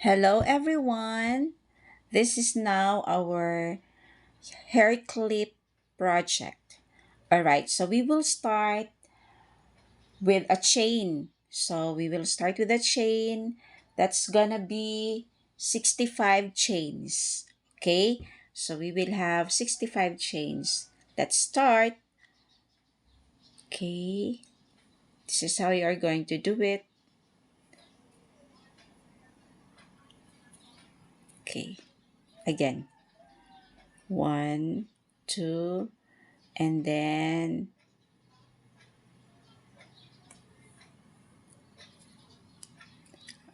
Hello everyone. This is now our hair clip project. All right, so we will start with a chain. So we will start with a chain that's gonna be 65 chains. Okay, so we will have 65 chains. Let's start. Okay, this is how you are going to do it. Okay, again, one, two, and then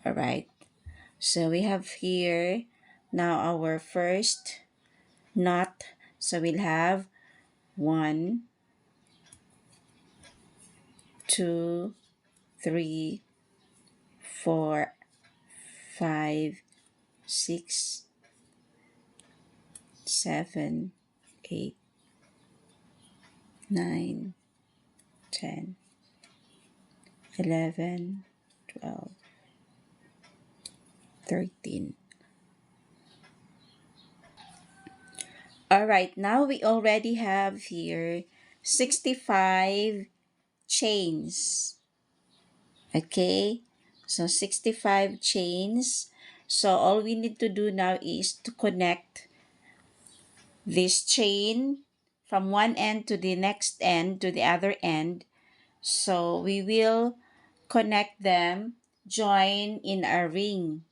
all right. So we have here now our first knot. So we'll have one, two, three, four, five, six, seven, eight, nine, 10, 11, 12, 13. All right, now we already have here 65 chains. Okay, so 65 chains. So all we need to do now is to connect this chain from one end to the next end to the other end. So we will connect them, join in a ring.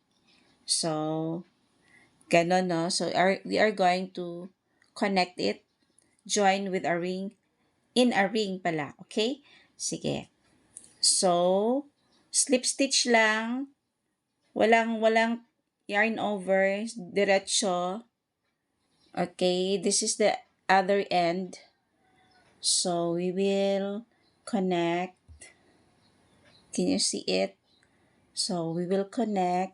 So ganon no. So we are going to connect it, join with a ring, in a ring pala. Okay? Sige. So, slip stitch lang. Walang yarn over, diretso. Okay, this is the other end. So we will connect. Can you see it? So we will connect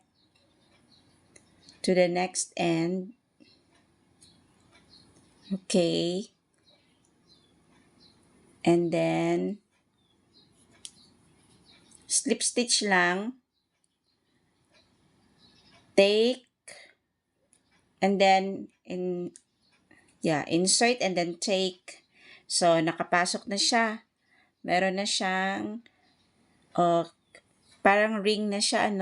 to the next end. Okay. And then slip stitch lang. Take and then insert and then take. So nakapasok na siya. Meron na siyang uh, parang ring na siya,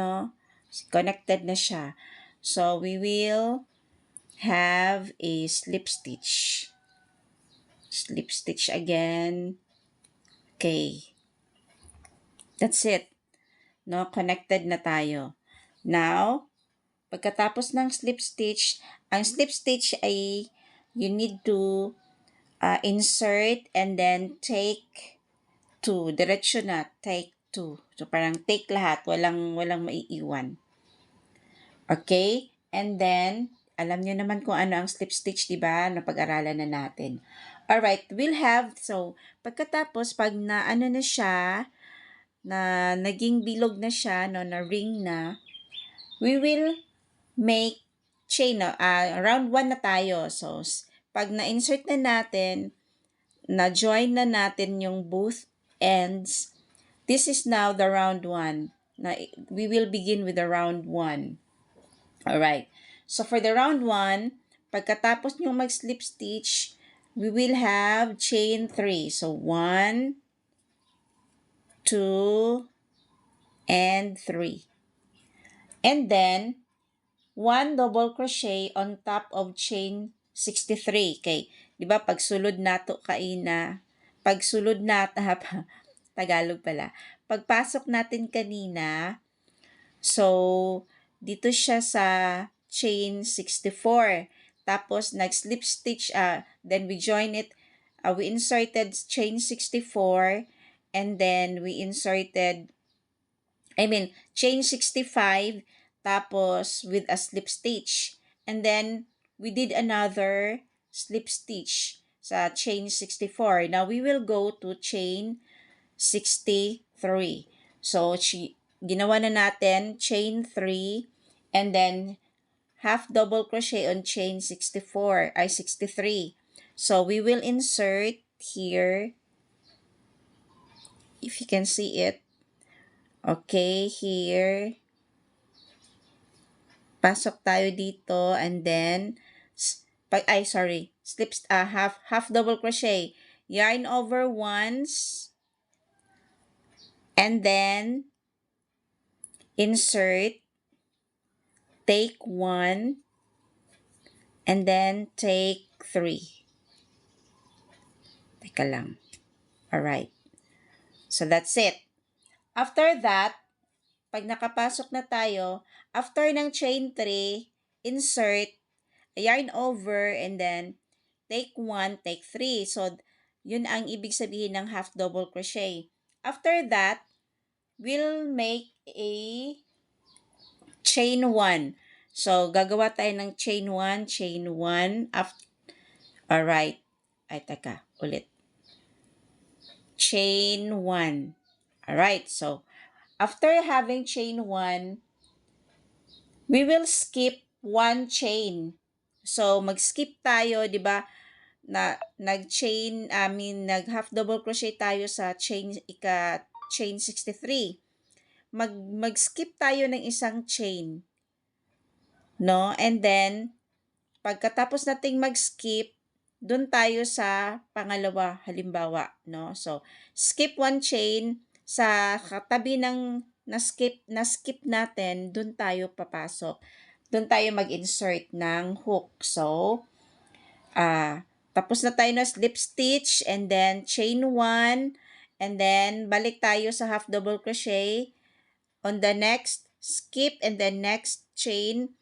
connected na siya. So, we will have a slip stitch. Slip stitch again. Okay. That's it. No, connected na tayo. Now, pagkatapos ng slip stitch, ang slip stitch ay you need to insert and then take two. Diretso na, take two. So, parang take lahat. Walang maiiwan. Okay? And then, alam nyo naman kung ano ang slip stitch, di ba? Napag-aralan na natin. Alright, we'll have, so, pagkatapos, pag na ano na siya, na naging bilog na siya, no, na ring na, we will make chain, no, round 1 na tayo. So, pag na-insert na natin, na-join na natin yung both ends, this is now the round 1. Na, we will begin with the round 1. Alright. So, for the round 1, pagkatapos nyo mag-slip stitch, we will have chain 3. So, 1, 2, and 3. And then, 1 double crochet on top of chain 63. Okay. Diba, pagsulod nato kaina, pagsulod nata, Tagalog pala. Pagpasok natin kanina, so, dito siya sa chain 64. Tapos, nag-slip stitch, then we join it, we inserted chain 64, and then we inserted, chain 65, tapos with a slip stitch. And then, we did another slip stitch sa chain 64. Now, we will go to chain 63. So, ginawa na natin chain 3 and then half double crochet on chain 63. So, we will insert here, if you can see it. Okay, here. pasok tayo dito, and then half double crochet, yarn over once, and then insert, take 1, and then take 3. Teka lang. Alright. So that's it. After that, pag nakapasok na tayo, after ng chain 3, insert, yarn over, and then take 1, take 3. So, yun ang ibig sabihin ng half double crochet. After that, we'll make a chain 1. So, gagawa tayo ng chain 1, chain 1. Alright. Ay, taka. Ulit. Chain 1. Alright. So, after having chain 1, we will skip 1 chain. So, mag-skip tayo, di ba? Nag half double crochet tayo sa chain 63. Mag-skip tayo ng isang chain. No? And then, pagkatapos nating mag-skip, dun tayo sa pangalawa, halimbawa, no? So, skip 1 chain, sa katabi ng na-skip natin, dun tayo papasok. Dun tayo mag-insert ng hook. So, tapos na tayo na slip stitch, and then chain 1, and then balik tayo sa half double crochet. On the next, skip, and then next chain,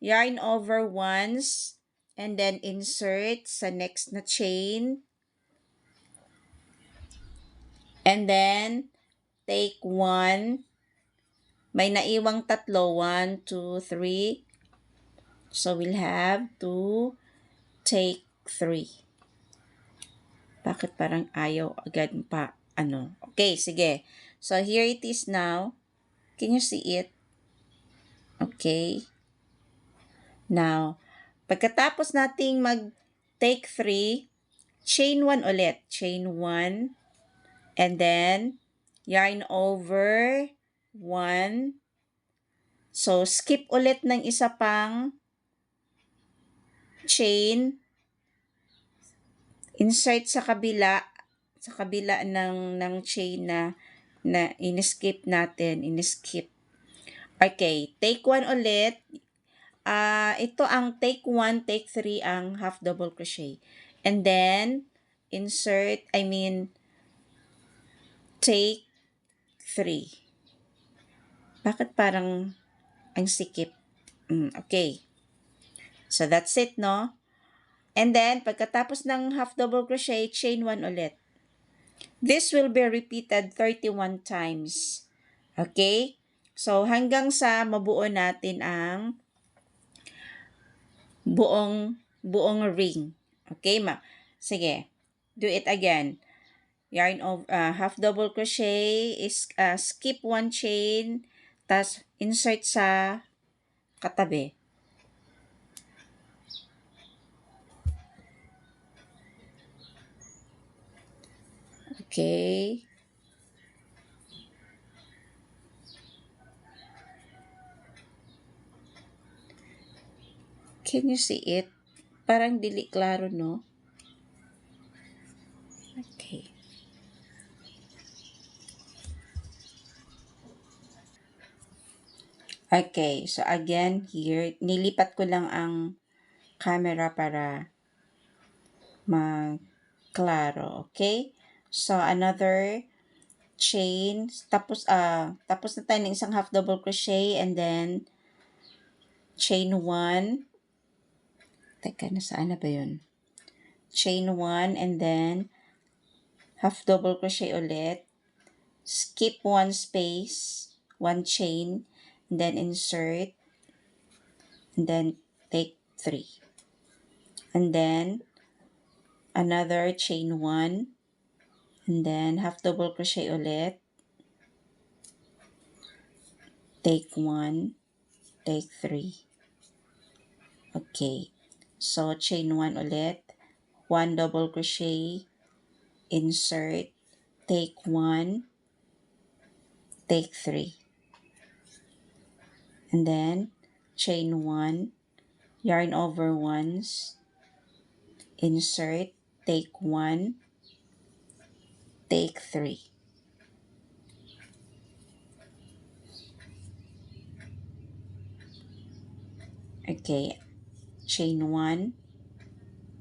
yarn over once, and then insert sa next na chain, and then take 1. May naiwang tatlo, 1, 2, 3. So, we'll have to take 3. Bakit parang ayaw agad pa? Okay, sige. So, here it is now. Can you see it? Okay. Now, pagkatapos nating mag-take 3, chain 1 ulit. Chain 1, and then yarn over 1. So, skip ulit ng isa pang chain. Insert sa kabila ng chain na in-skip natin. Okay, take 1 ulit. Ito ang take 1, take 3 ang half double crochet. And then, take 3. Bakit parang ang sikip? Okay. So, that's it, no? And then, pagkatapos ng half double crochet, chain 1 ulit. This will be repeated 31 times. Okay? So, hanggang sa mabuo natin ang buong ring. Okay, sige. Do it again. Yarn over, half double crochet, skip 1 chain, tas insert sa katabi. Okay. Can you see it? Parang dili klaro, no? Okay. Okay, so again, here, nilipat ko lang ang camera para klaro, okay? So, another chain, tapos na tayo ng isang half double crochet, and then chain 1. Teka, nasaan na ba yun? Chain 1, and then half double crochet ulit. Skip 1 space, 1 chain, and then insert, and then take 3. And then, another chain 1, and then half double crochet ulit. Take 1, take 3. Okay. So, chain 1 ulit. 1 double crochet, insert, take 1, take 3. And then, chain 1, yarn over once, insert, take 1, take 3. Okay, chain 1,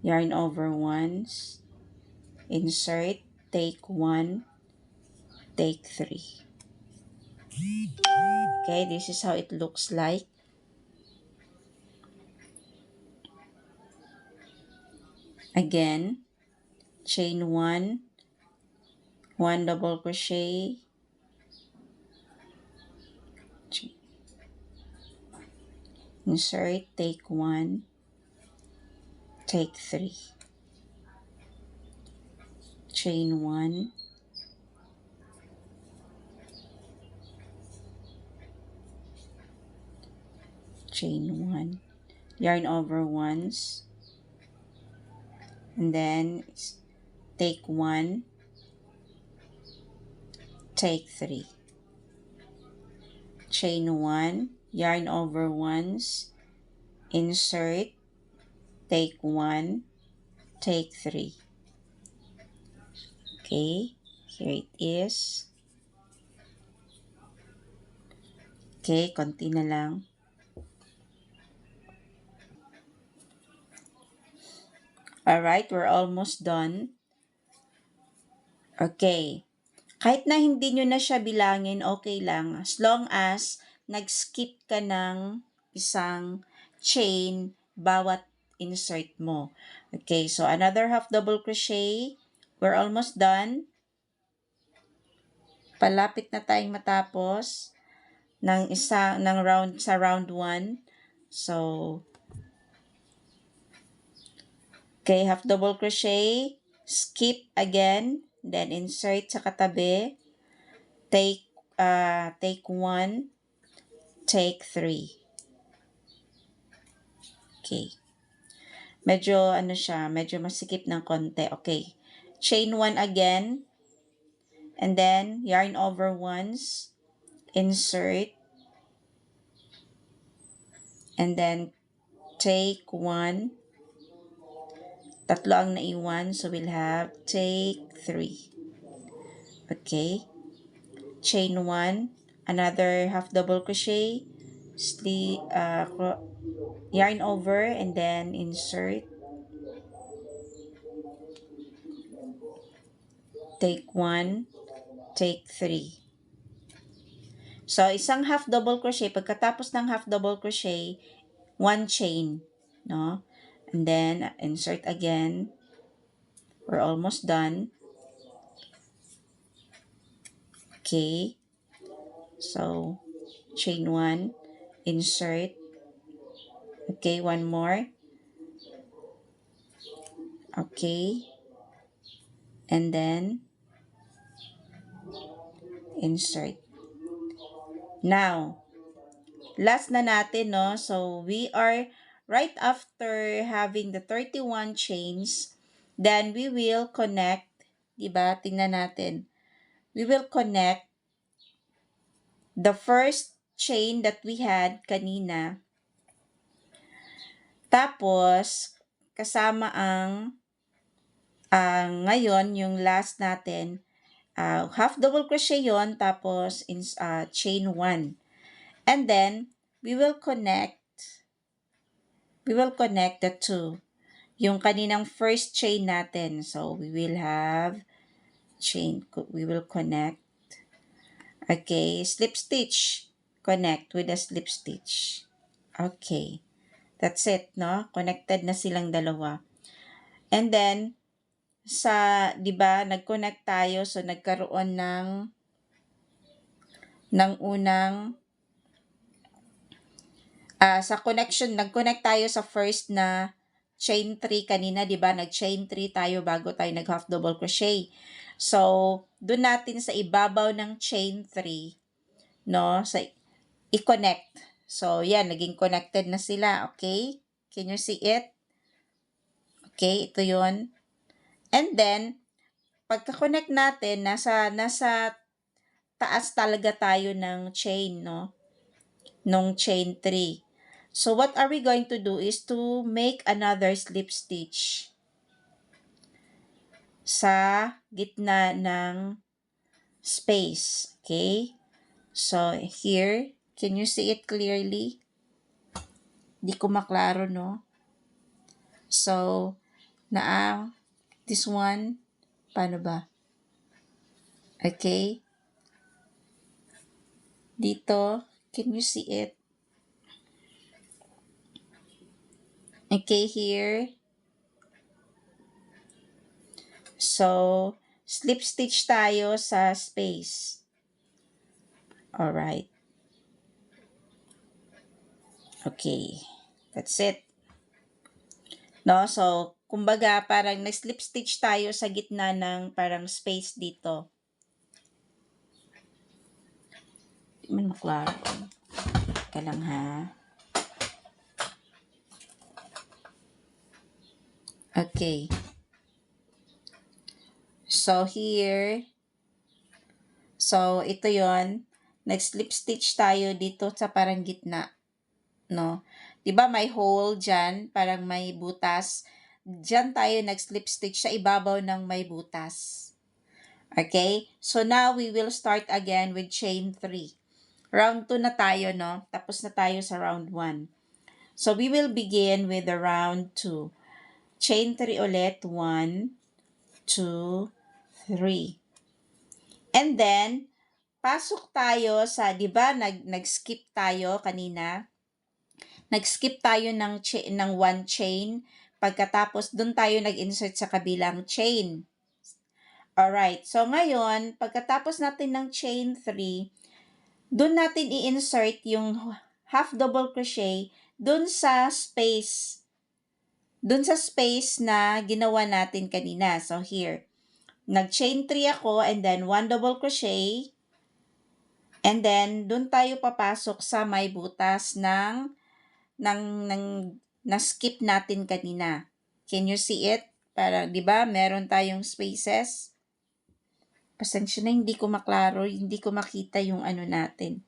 yarn over once, insert, take 1, take 3. Okay, this is how it looks like. Again, chain 1, 1 double crochet, insert, take 1, take 3. Chain 1, chain 1, yarn over once, and then take 1, take 3. Chain 1, yarn over once, insert, take 1, take 3. Okay, here it is. Okay, konti na lang. Alright, we're almost done. Okay. Kahit na hindi nyo na siya bilangin, okay lang. As long as nag-skip ka ng isang chain bawat insert mo. Okay, so another half double crochet. We're almost done. Palapit na tayong matapos ng round sa round 1. So, okay, half double crochet, skip again, then insert sa katabi, take 1, take 3. Okay. Medyo medyo masikip ng konti. Okay. Chain 1 again, and then yarn over once, insert, and then take 1. Tatlo ang naiwan, so we'll have take 3. Okay. Chain 1, another half double crochet, yarn over, and then insert, take 1, take 3. So, isang half double crochet, pagkatapos ng half double crochet, 1 chain, no? And then, insert again. We're almost done. Okay. So, chain 1, insert. Okay, one more. Okay. And then, insert. Now, last na natin, no? So, we are right after having the 31 chains, then we will connect, diba? Tingnan natin. We will connect the first chain that we had kanina. Tapos, kasama ang ngayon, yung last natin, half double crochet yon, tapos chain 1. And then, we will connect the two. Yung kaninang first chain natin. So, we will have we will connect. Okay, slip stitch. Connect with a slip stitch. Okay. That's it, no? Connected na silang dalawa. And then, 'di ba, nag-connect tayo, so nagkaroon ng unang sa connection, nag-connect tayo sa first na chain 3 kanina, 'di ba? Nag-chain 3 tayo bago tayo nag-half double crochet. So, doon natin sa ibabaw ng chain 3, no? Sa i-connect. So, yan, naging connected na sila, okay? Can you see it? Okay, ito 'yon. And then, pagka-connect natin, nasa taas talaga tayo ng chain, no? Nung chain 3. So what are we going to do is to make another slip stitch sa gitna ng space. Okay? So here, can you see it clearly? Di ko maklaro, no? So, this one, paano ba? Okay? Dito, can you see it? Okay, here. So, slip stitch tayo sa space. Alright. Okay. That's it. No, so, kumbaga, parang nag-slip stitch tayo sa gitna ng parang space dito. Di man maklaro. Teka lang, ha? Okay. So, here, so, ito yon, nag-slip stitch tayo dito sa parang gitna, no? Diba may hole dyan, parang may butas. Dyan tayo nag-slip stitch sa ibabaw ng may butas. Okay? So, now we will start again with chain 3. Round 2 na tayo, no? Tapos na tayo sa round 1. So, we will begin with the round 2. Chain 3 ulit. 1, 2, 3. And then, pasok tayo sa, di ba, nag-skip tayo kanina? Nag-skip tayo ng one chain. Pagkatapos, dun tayo nag-insert sa kabilang chain. Alright, so ngayon, pagkatapos natin ng chain 3, dun natin i-insert yung half double crochet dun sa space. Dun sa space na ginawa natin kanina. So here, nag-chain 3 ako and then 1 double crochet. And then, dun tayo papasok sa may butas ng na-skip natin kanina. Can you see it? Para, di ba, meron tayong spaces. Pasensya na, hindi ko maklaro, hindi ko makita yung ano natin.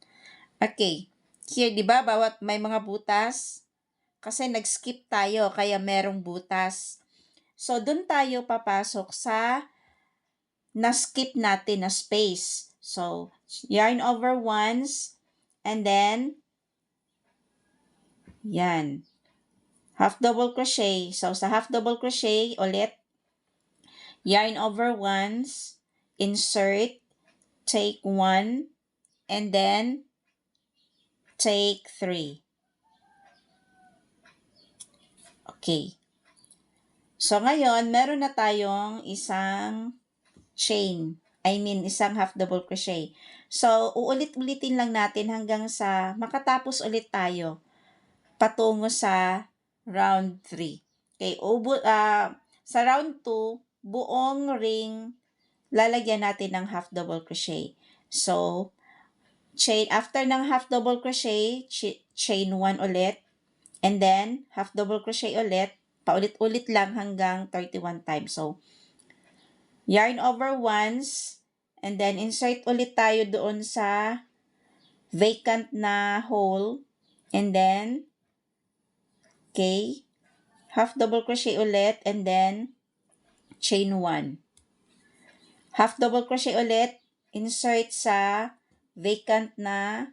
Okay. Here, di ba, bawat may mga butas? Kasi nag-skip tayo, kaya merong butas. So, dun tayo papasok sa na-skip natin na space. So, yarn over once, and then, yan. Half double crochet. So, sa half double crochet, ulit, yarn over once, insert, take 1, and then, take 3. Okay. So, ngayon, meron na tayong isang chain. Isang half double crochet. So, uulit-ulitin lang natin hanggang sa makatapos ulit tayo patungo sa round 3. Okay, sa round 2, buong ring lalagyan natin ng half double crochet. So, after ng half double crochet, chain 1 ulit, and then half double crochet ulit, paulit-ulit lang hanggang 31 times. So, yarn over once, and then insert ulit tayo doon sa vacant na hole, and then, okay, half double crochet ulit, and then, chain 1. Half double crochet ulit, insert sa vacant na,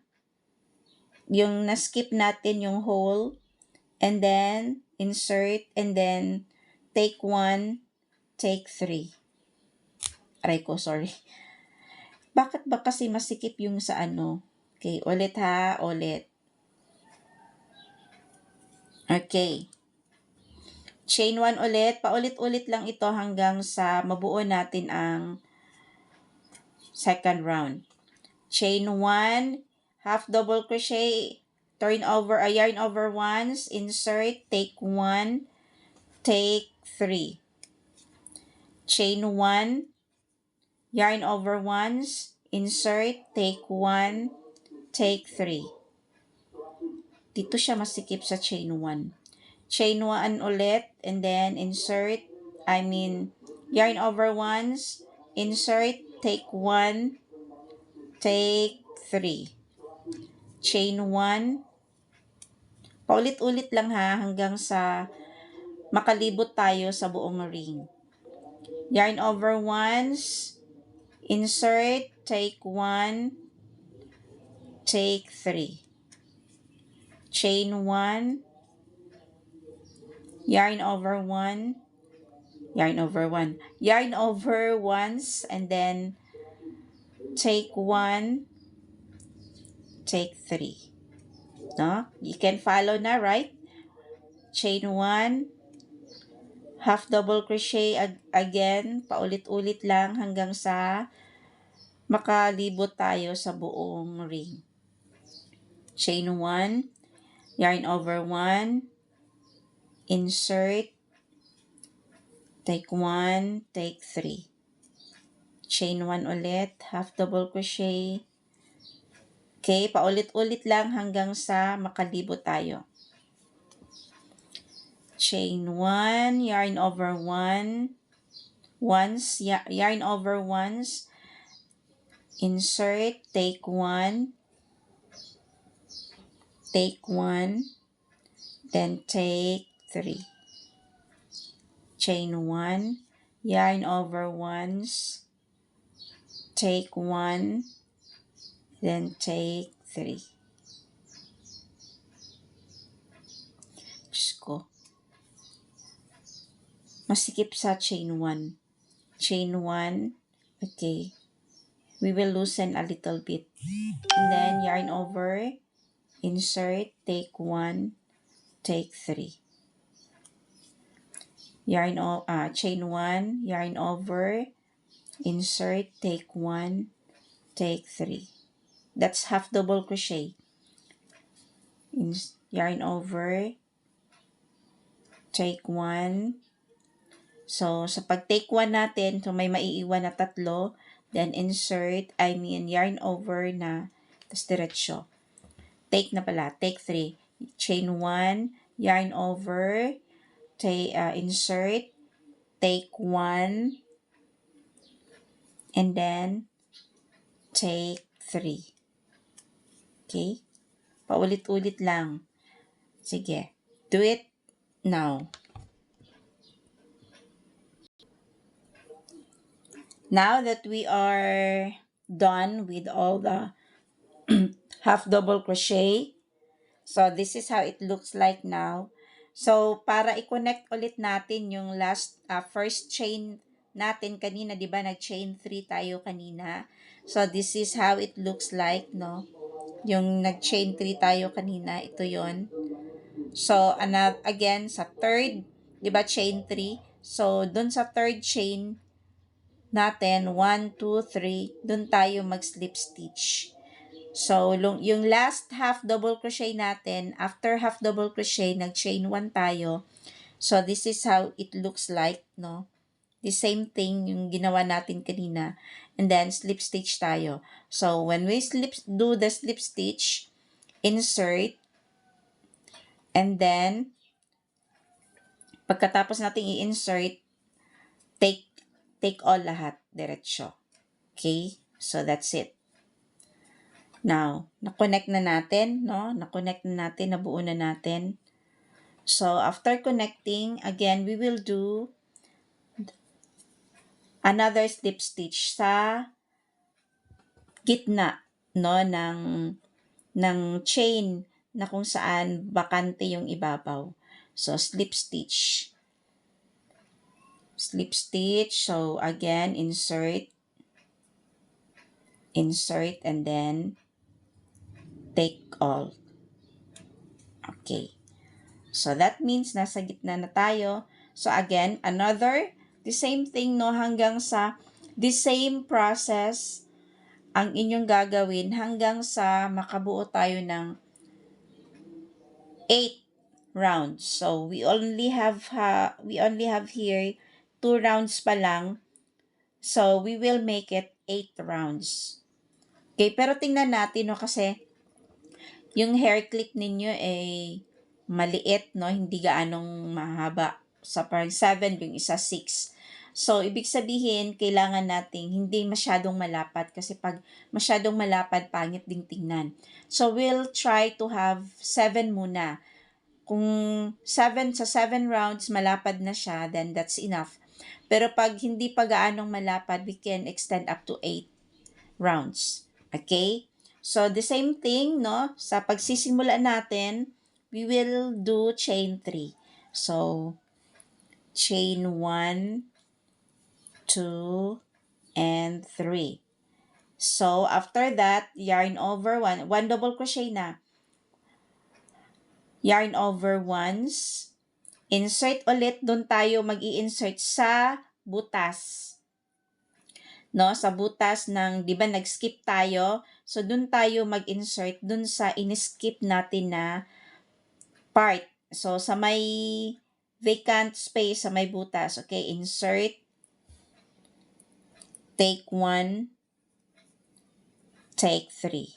yung na-skip natin yung hole, and then, insert, and then, take 1, take 3. Aray ko, sorry. Bakit ba kasi masikip yung sa ano? Okay, ulit ha, ulit. Okay. Chain 1 ulit, paulit-ulit lang ito hanggang sa mabuo natin ang second round. Chain 1, half double crochet, yarn over once, insert, take 1, take 3. Chain 1, yarn over once, insert, take 1, take 3. Dito siya masikip sa chain 1. Chain 1 ulit, and then insert, yarn over once, insert, take 1, take 3. Chain 1, Paulit-ulit lang ha, hanggang sa makalibot tayo sa buong ring. Yarn over once, insert, take 1, take 3. Chain 1, yarn over 1, yarn over 1. Yarn over once, and then take 1, take 3. No? You can follow na, right? Chain 1, half double crochet again, paulit-ulit lang hanggang sa makalibot tayo sa buong ring. Chain 1, yarn over 1, insert, take 1, take 3. Chain 1 ulit, half double crochet. Okay, paulit-ulit lang hanggang sa makalibot tayo. Chain 1, yarn over 1, once, yarn over once, insert, take 1, take 1, then take 3. Chain 1, yarn over once, take 1, then take 3. Diyos ko. Masikip sa chain 1. Chain 1, okay. We will loosen a little bit. And then yarn over, insert, take 1, take 3. Chain 1, yarn over, insert, take 1, take 3. That's half double crochet. Yarn over, take 1. So, sa pag-take 1 natin, so may maiiwan na 3, then yarn over na, tapos diretsyo. Take na pala, take 3. Chain 1, yarn over, insert, take 1, and then take 3. Okay? Paulit-ulit lang. Sige. Do it now. Now that we are done with all the half double crochet, so this is how it looks like now. So, para i-connect ulit natin yung first chain natin kanina, di ba? Nag-chain 3 tayo kanina. So, this is how it looks like, no? Yung nag-chain 3 tayo kanina, ito yon. So, again, sa third, di ba, chain 3. So, dun sa third chain natin, 1, 2, 3, dun tayo mag-slip stitch. So, yung last half double crochet natin, after half double crochet, nag-chain 1 tayo. So, this is how it looks like, no? The same thing yung ginawa natin kanina. And then, slip stitch tayo. So, when we do the slip stitch, insert, and then, pagkatapos natin i-insert, take all lahat, diretsyo. Okay? So, that's it. Now, na-connect na natin, no? Na-connect na natin, nabuo na natin. So, after connecting, again, we will do another slip stitch sa gitna, no? ng chain na kung saan bakante yung ibabaw. So, slip stitch. Slip stitch. So, again, insert, and then take all. Okay. So, that means nasa gitna na tayo. So, again, the same thing, no, hanggang sa the same process ang inyong gagawin hanggang sa makabuo tayo ng 8 rounds. So, we only have here 2 rounds pa lang. So, we will make it 8 rounds. Okay, pero tingnan natin, no, kasi yung hair clip ninyo ay maliit, no, hindi gaanong mahaba. Sa parang 7, yung isa 6. So, ibig sabihin, kailangan nating hindi masyadong malapad kasi pag masyadong malapad, pangit ding tingnan. So, we'll try to have 7 muna. kung 7 rounds malapad na siya, then that's enough. Pero pag hindi pa gaanong malapad, we can extend up to 8 rounds. Okay? So, the same thing, no? Sa pagsisimula natin, we will do chain 3. So, chain 1, 2, and 3. So, after that, yarn over 1 double crochet na. Yarn over once, insert ulit, doon tayo mag-i-insert sa butas. No, sa butas ng, di ba nag-skip tayo? So, doon tayo mag-insert doon sa in-skip natin na part. So, sa may vacant space, sa may butas, okay, insert, take 1, take 3.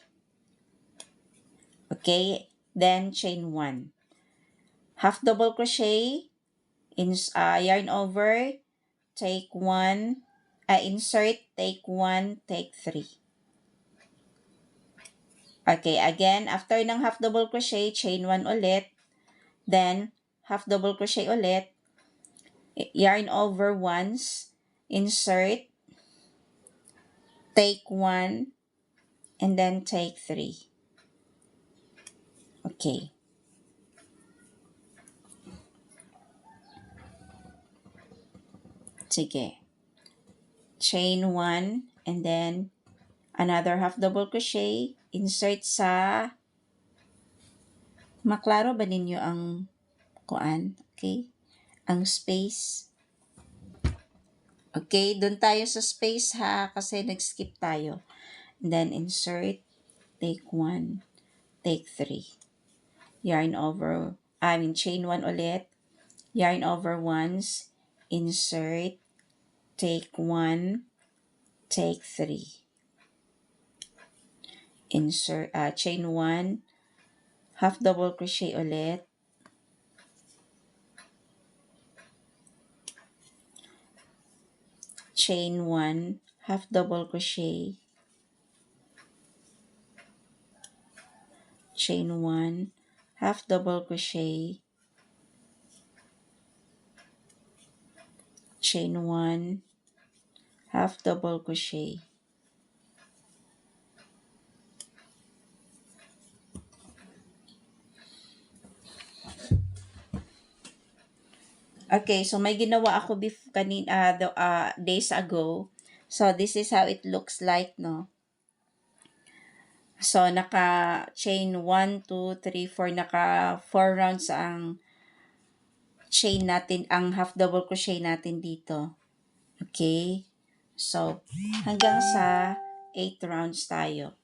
Okay, then chain 1. Half double crochet, yarn over, take 1, insert, take 1, take 3. Okay, again, after ng half double crochet, chain 1 ulit, then half double crochet ulit, yarn over once, insert, take 1, and then take 3. Okay. Sige. Chain 1, and then another half double crochet, insert sa, maklaro ba ninyo ang kuan? Okay? Ang space. Okay, doon tayo sa space ha, kasi nag-skip tayo. And then insert, take 1, take 3. Yarn over, chain 1 ulit, yarn over once, insert, take 1, take 3. Insert, chain 1, half double crochet ulit, chain 1, half double crochet, chain 1, half double crochet, chain 1, half double crochet. Okay, so may ginawa ako days ago. So this is how it looks like, no? So naka chain 1, 2, 3, 4, naka 4 rounds ang chain natin, ang half double crochet natin dito. Okay? So hanggang sa 8 rounds tayo.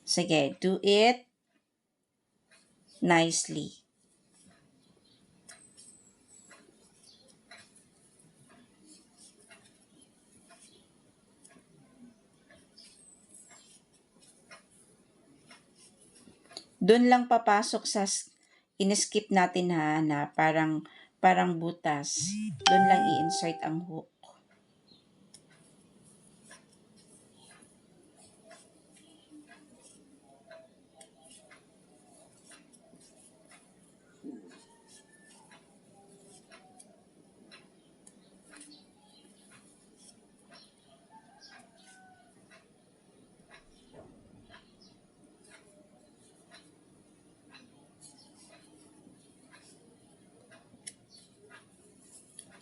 Sige, do it nicely. Doon lang papasok sa in-skip natin ha, na parang butas. Doon lang i-insert ang hook.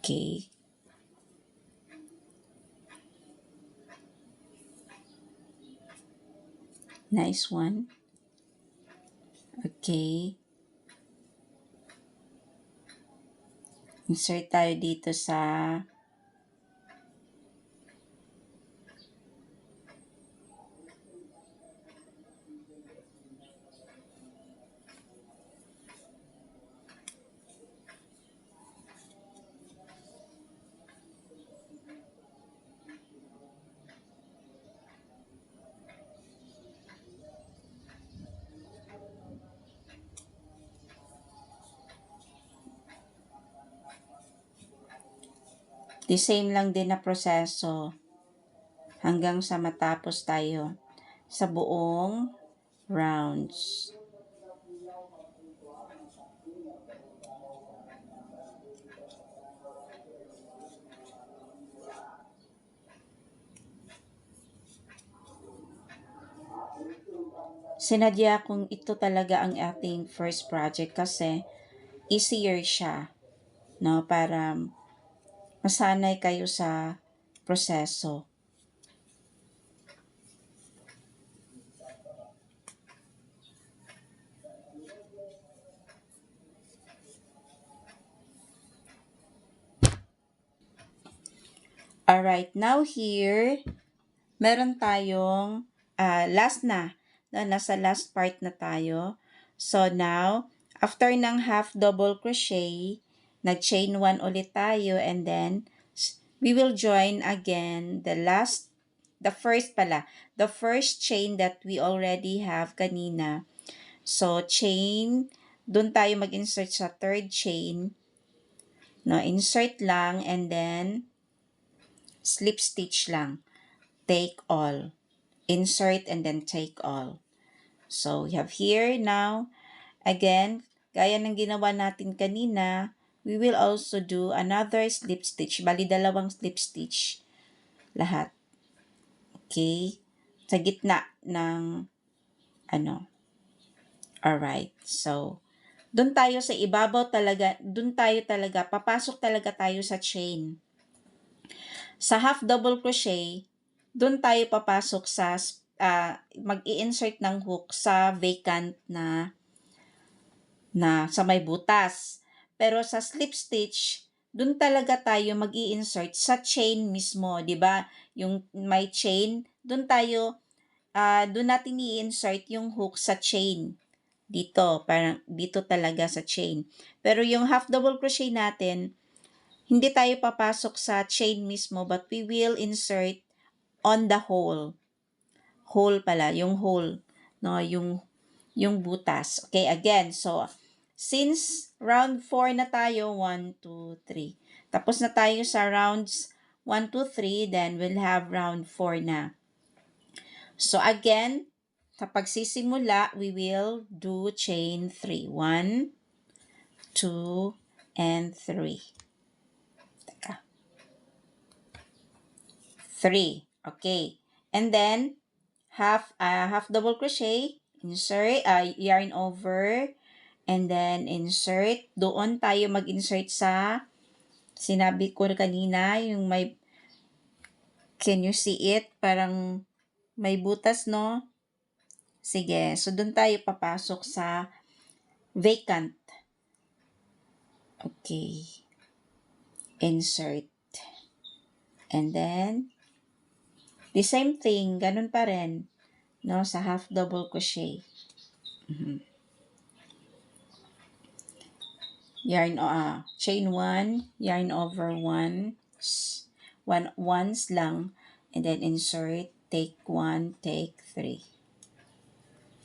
Okay. Nice one. Okay. Insert tayo dito sa the same lang din na proseso hanggang sa matapos tayo sa buong rounds. sinadya kong ito talaga ang ating first project kasi easier siya, no, para masanay kayo sa proseso. Alright, now here, meron tayong last na, nasa last part na tayo. So now, after ng half double crochet, nag-chain 1 ulit tayo and then we will join again the first chain that we already have kanina. So chain, dun tayo mag-insert sa third chain, no, insert lang and then slip stitch lang. Take all. Insert and then take all. So, we have here now, again, gaya ng ginawa natin kanina, we will also do another slip stitch. Bali, dalawang slip stitch lahat. Okay? Sa gitna ng alright. So, dun tayo sa ibabaw talaga, papasok talaga tayo sa chain. Sa half double crochet, doon tayo papasok sa mag-i-insert ng hook sa vacant na sa may butas. Pero sa slip stitch, doon talaga tayo mag-i-insert sa chain mismo, 'di ba? Yung may chain, doon natin i-insert yung hook sa chain. Dito, parang dito talaga sa chain. Pero yung half double crochet natin, hindi tayo papasok sa chain mismo but we will insert on the hole. Hole pala, yung hole, no, yung butas. Okay, again, so since round 4 na tayo, 1, 2, 3. Tapos na tayo sa rounds 1, 2, 3, then we'll have round 4 na. So again, sa pagsisimula, we will do chain 3. 1, 2, and 3. 3. Okay. And then, half double crochet, insert, yarn over, and then insert. Doon tayo mag-insert sa, sinabi ko kanina, yung may, can you see it? Parang may butas, no? Sige. So, doon tayo papasok sa vacant. Okay. Insert. And then, the same thing, ganun pa rin, no, sa half double crochet. Yarn, chain 1, yarn over once lang, and then insert, take 1, take 3.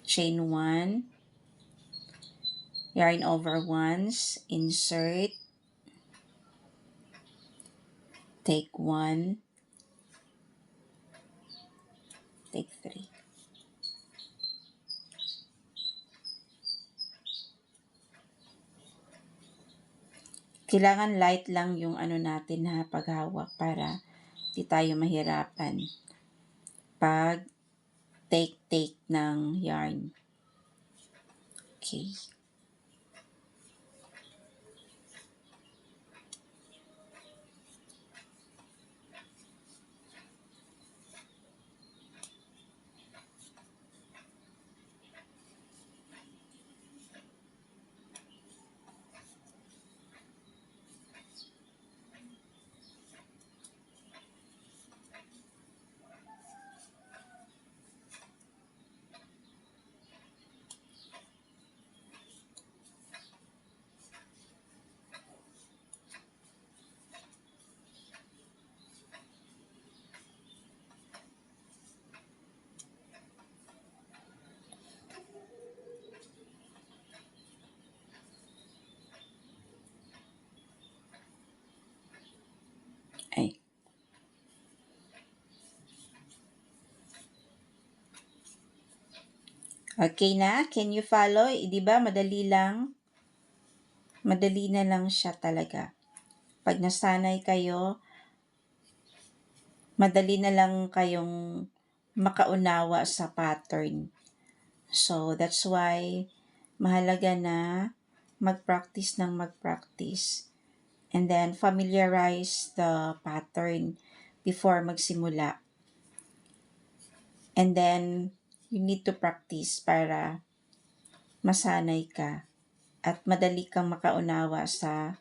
Chain 1, yarn over once, insert, take 1, take 3. Kailangan light lang yung natin paghawak para di tayo mahirapan pag take ng yarn. Okay. Ay. Okay na? Can you follow? Di ba madali lang? Madali na lang siya talaga. Pag nasanay kayo, madali na lang kayong makaunawa sa pattern. So, that's why mahalaga na mag-practice ng mag-practice. And then, familiarize the pattern before magsimula. And then, you need to practice para masanay ka at madali kang makaunawa sa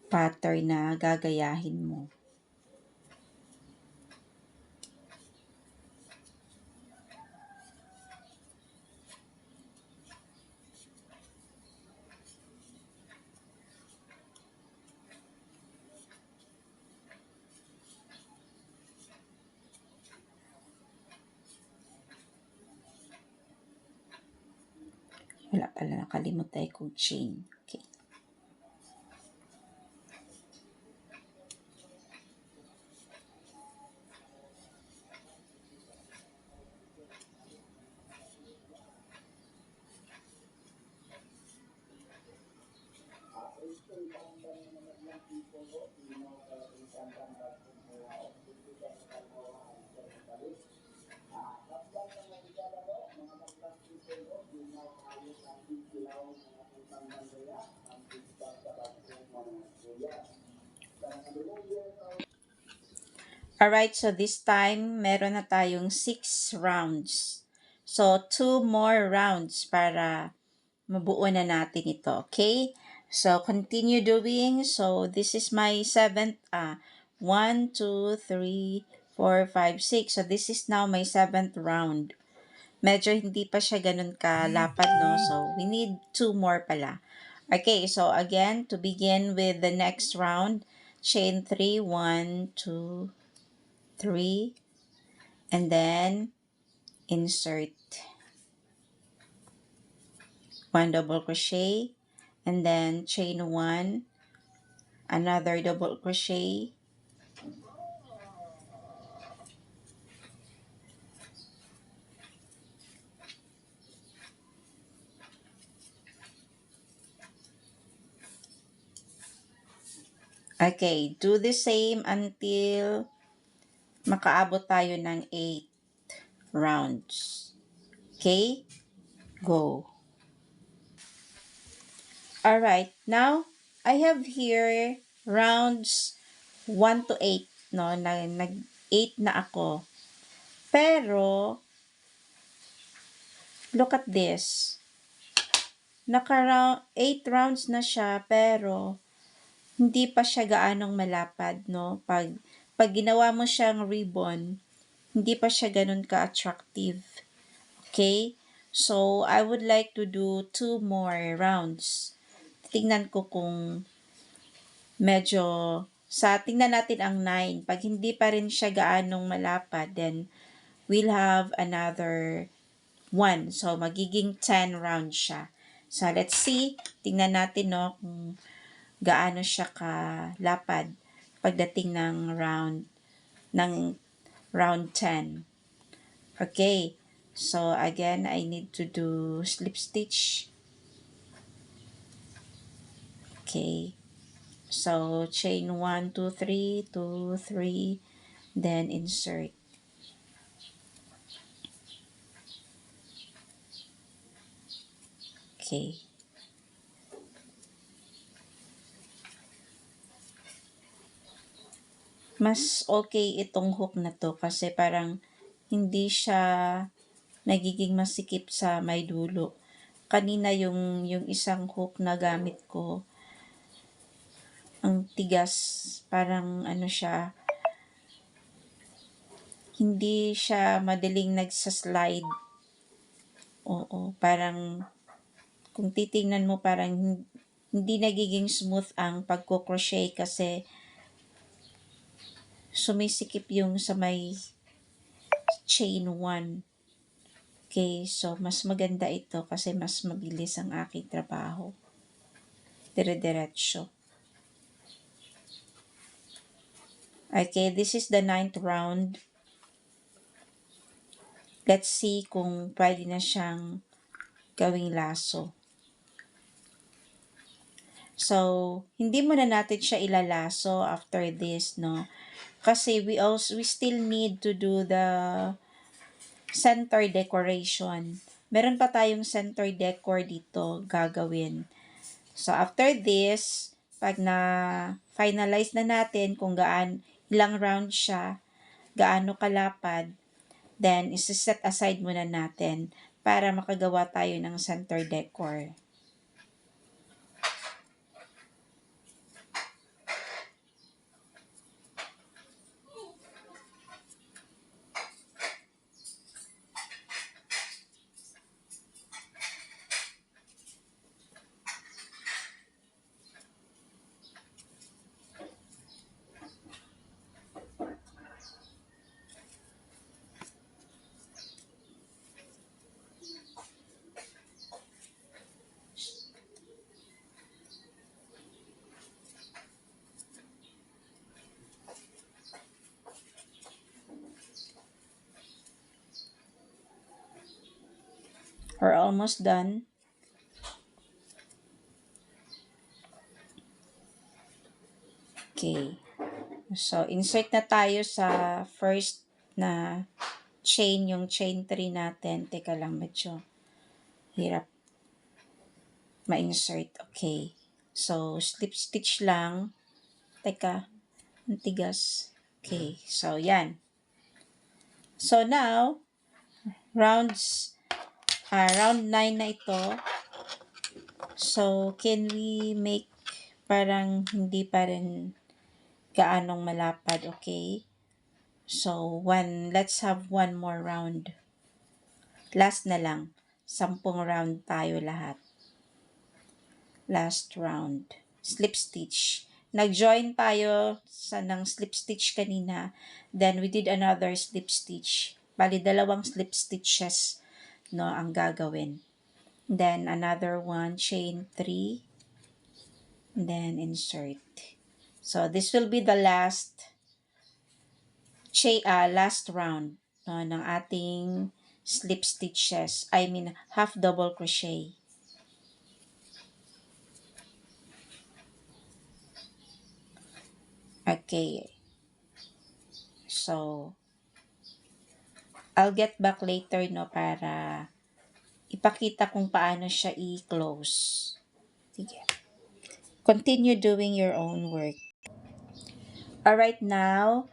pattern na gagayahin mo. Wala pala, nakalimot tayo kung chain. Okay. Alright, so this time, meron na tayong 6 rounds. So, 2 more rounds para mabuo na natin ito, okay? So, continue doing. So, this is my 7th, 1, 2, 3, 4, 5, 6. So, this is now my 7th round. Medyo hindi pa siya ganun kalapad, no? So, we need 2 more pala. Okay, so again, to begin with the next round, chain 3, 1, 2, 3, and then insert 1 double crochet, and then chain 1, another double crochet, okay, do the same until makaabot tayo ng 8 rounds. Okay, go. Alright, now I have here rounds 1 to 8, no? Nag-8 na ako. Pero, look at this. 8 rounds na siya, pero hindi pa siya gaanong malapad, no? Pag ginawa mo siyang ribbon, hindi pa siya ganun ka-attractive. Okay? So, I would like to do 2 more rounds. Tingnan ko kung medyo tingnan natin ang 9. Pag hindi pa rin siya gaanong malapad, then we'll have another 1. So, magiging 10 rounds siya. So, let's see. Tingnan natin, no, kung gaano siya kalapad pagdating ng round 10. Okay. So, again, I need to do slip stitch. Okay. So, chain 1, 2, 3, 2, 3, then insert. Okay. Mas okay itong hook na to kasi parang hindi siya nagiging masikip sa may dulo. Kanina yung isang hook na gamit ko, ang tigas, parang ano siya, hindi siya madaling nagsaslide. Oo, parang kung titingnan mo parang hindi nagiging smooth ang pagko-crochet kasi sumisikip yung sa may chain 1. Okay, so mas maganda ito kasi mas mabilis ang aking trabaho. Dire-diretso. Okay, this is the 9th round. Let's see kung pwede na siyang gawing laso. So, hindi mo na natin siya ilalaso after this, no? Kasi we still need to do the center decoration. meron pa tayong center decor dito gagawin. So, after this, pag na-finalize na natin kung ilang round siya, gaano kalapad, then isi-set aside muna natin para makagawa tayo ng center decor. We're almost done. Okay. So, insert na tayo sa first na chain, yung chain 3 natin. Teka lang, medyo hirap ma-insert. Okay. So, slip stitch lang. Teka, ang tigas. Okay. So, yan. So, now, round 9 na ito. So, can we make parang hindi pa rin gaanong malapad, okay? So, let's have one more round. Last na lang. 10 round tayo lahat. Last round. Slip stitch. Nag-join tayo ng slip stitch kanina. Then, we did another slip stitch. Bali, 2 slip stitches, no, ang gagawin. Then, another one, chain 3. Then, insert. So, this will be the last round, no, ng ating slip stitches. Half double crochet. Okay. So, I'll get back later, no, para ipakita kung paano siya i-close. Sige. Continue doing your own work. Alright, now,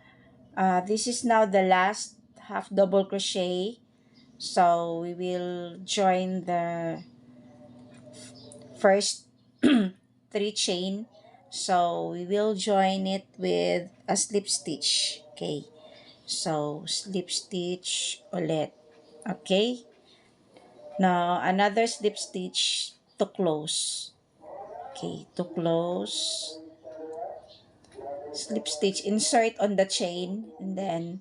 this is now the last half double crochet. So, we will join the first 3 chain. So, we will join it with a slip stitch. Okay. So, slip stitch ulit. Okay. Now, another slip stitch to close. Okay, to close. Slip stitch, insert on the chain, and then,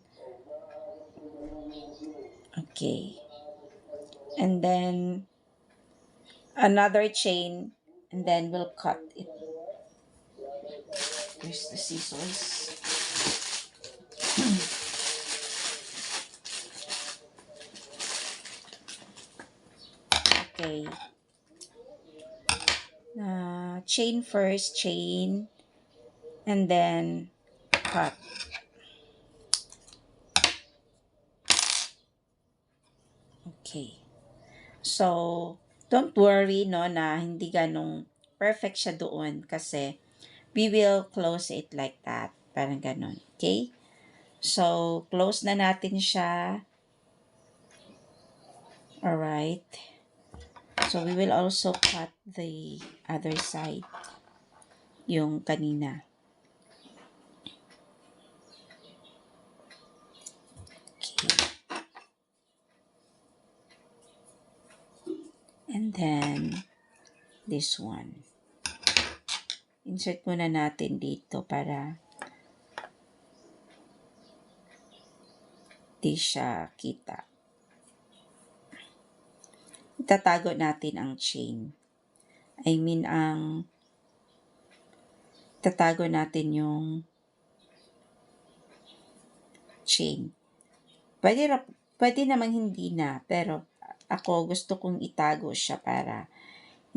okay. And then, another chain, and then we'll cut it. Where's the scissors? Okay. Chain first, chain, and then cut. Okay. So, don't worry, no, na hindi ganong perfect siya doon kasi we will close it like that. Parang ganon. Okay? So, close na natin siya. Alright. So, we will also cut the other side. Yung kanina. Okay. And then, this one. Insert muna natin dito para di siya kita. Itatago natin ang chain. Tatago natin yung chain. Pwede namang hindi na, pero ako gusto kong itago siya para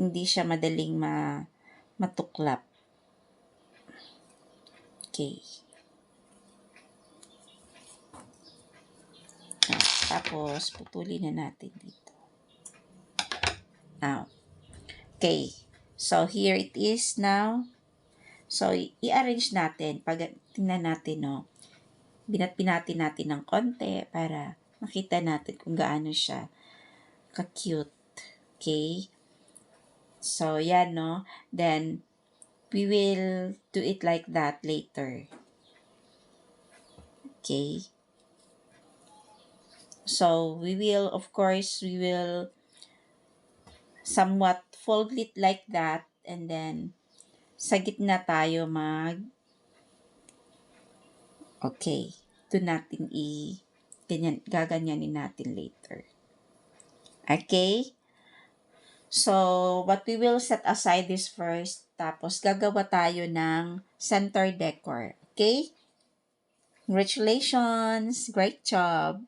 hindi siya madaling matuklap. Okay. Tapos, putulin na natin dito. now. Okay. So, here it is now. So, i-arrange natin. Pag tingnan natin, no, binat-binati natin ng konti para makita natin kung gaano siya ka-cute. Okay? So, yan, no? Then, we will do it like that later. Okay? So, of course, we will somewhat fold it like that and then sa gitna tayo okay, doon natin gaganyanin natin later. Okay? So, what we will set aside this first, tapos gagawa tayo ng center decor. Okay? Congratulations! Great job!